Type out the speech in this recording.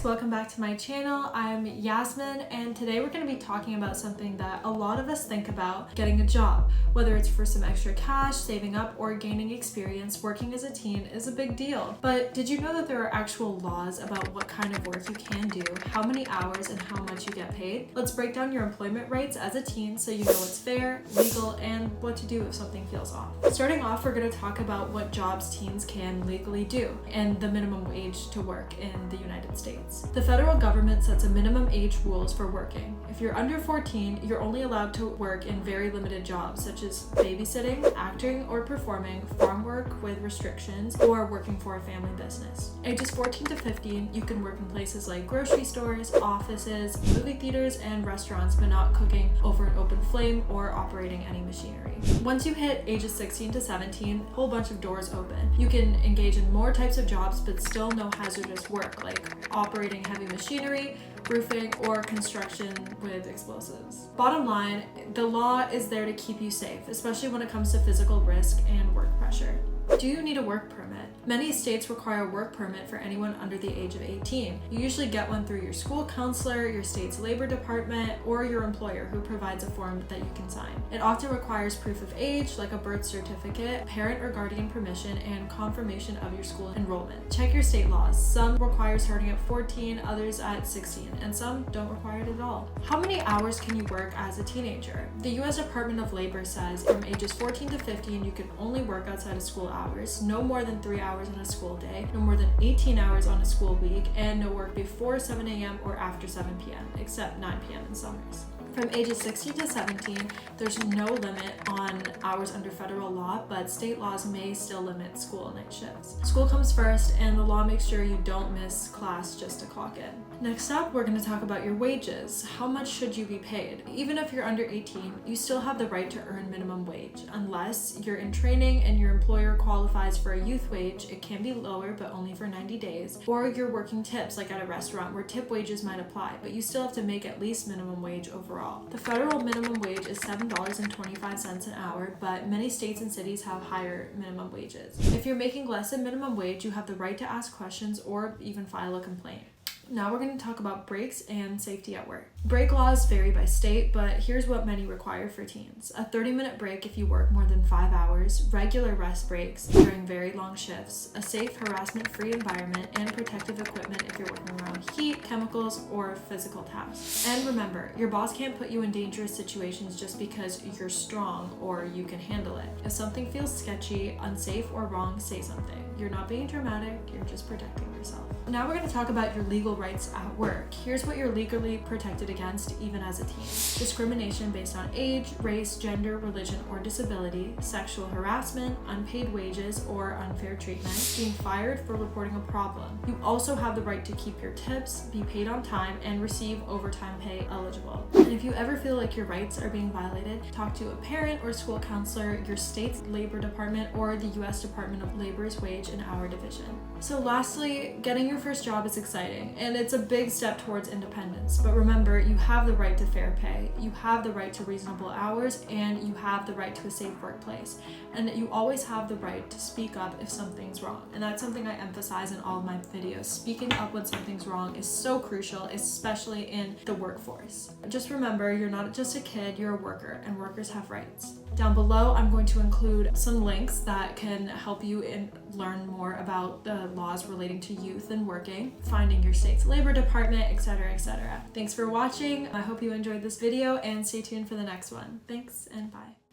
guys, welcome back to my channel. I'm Yasmin, and today we're going to be talking about something that a lot of us think about: getting a job. Whether it's for some extra cash, saving up, or gaining experience, working as a teen is a big deal. But did you know that there are actual laws about what kind of work you can do, how many hours, and how much you get paid? Let's break down your employment rights as a teen so you know what's fair, legal, and what to do if something feels off. Starting off, we're going to talk about what jobs teens can legally do and the minimum wage to work in the United States. The federal government sets a minimum age rules for working. If you're under 14, you're only allowed to work in very limited jobs such as babysitting, acting or performing, farm work with restrictions, or working for a family business. Ages 14 to 15, you can work in places like grocery stores, offices, movie theaters, and restaurants, but not cooking over an open flame or operating any machinery. Once you hit ages 16 to 17, a whole bunch of doors open. You can engage in more types of jobs, but still no hazardous work like operating heavy machinery, roofing, or construction with explosives. Bottom line, the law is there to keep you safe, especially when it comes to physical risk and work pressure. Do you need a work permit? Many states require a work permit for anyone under the age of 18. You usually get one through your school counselor, your state's labor department, or your employer, who provides a form that you can sign. It often requires proof of age, like a birth certificate, parent or guardian permission, and confirmation of your school enrollment. Check your state laws. Some require starting at 14, others at 16, and some don't require it at all. How many hours can you work as a teenager? The U.S. Department of Labor says from ages 14 to 15, you can only work outside of school hours, no more than 3 hours on a school day, no more than 18 hours on a school week, and no work before 7 a.m. or after 7 p.m., except 9 p.m. in summers. From ages 16 to 17, there's no limit on hours under federal law, but state laws may still limit school night shifts. School comes first, and the law makes sure you don't miss class just to clock in. Next up, we're going to talk about your wages. How much should you be paid? Even if you're under 18, you still have the right to earn minimum wage. Unless you're in training and your employer qualifies for a youth wage, it can be lower, but only for 90 days. Or you're working tips, like at a restaurant, where tip wages might apply, but you still have to make at least minimum wage overall. The federal minimum wage is $7.25 an hour, but many states and cities have higher minimum wages. If you're making less than minimum wage, you have the right to ask questions or even file a complaint. Now we're going to talk about breaks and safety at work. Break laws vary by state, but here's what many require for teens. A 30-minute break if you work more than 5 hours, regular rest breaks during very long shifts, a safe, harassment-free environment, and protective equipment if you're working around heat, chemicals, or physical tasks. And remember, your boss can't put you in dangerous situations just because you're strong or you can handle it. If something feels sketchy, unsafe, or wrong, say something. You're not being dramatic, you're just protecting yourself. Now we're going to talk about your legal rights at work. Here's what you're legally protected against even as a teen: discrimination based on age, race, gender, religion, or disability, sexual harassment, unpaid wages or unfair treatment, being fired for reporting a problem. You also have the right to keep your tips, be paid on time, and receive overtime pay eligible. And if you ever feel like your rights are being violated, talk to a parent or school counselor, your state's labor department, or the U.S. Department of Labor's Wage and Hour Division. So lastly, getting your first job is exciting, and it's a big step towards independence. But remember, you have the right to fair pay, you have the right to reasonable hours, and you have the right to a safe workplace. And you always have the right to speak up if something's wrong. And that's something I emphasize in all of my videos. Speaking up when something's wrong is so crucial, especially in the workforce. Just remember, you're not just a kid, you're a worker, and workers have rights. Down below, I'm going to include some links that can help you learn more about the laws relating to youth and working, finding your state's labor department, etc., etc. Thanks for watching. I hope you enjoyed this video, and stay tuned for the next one. Thanks, and bye.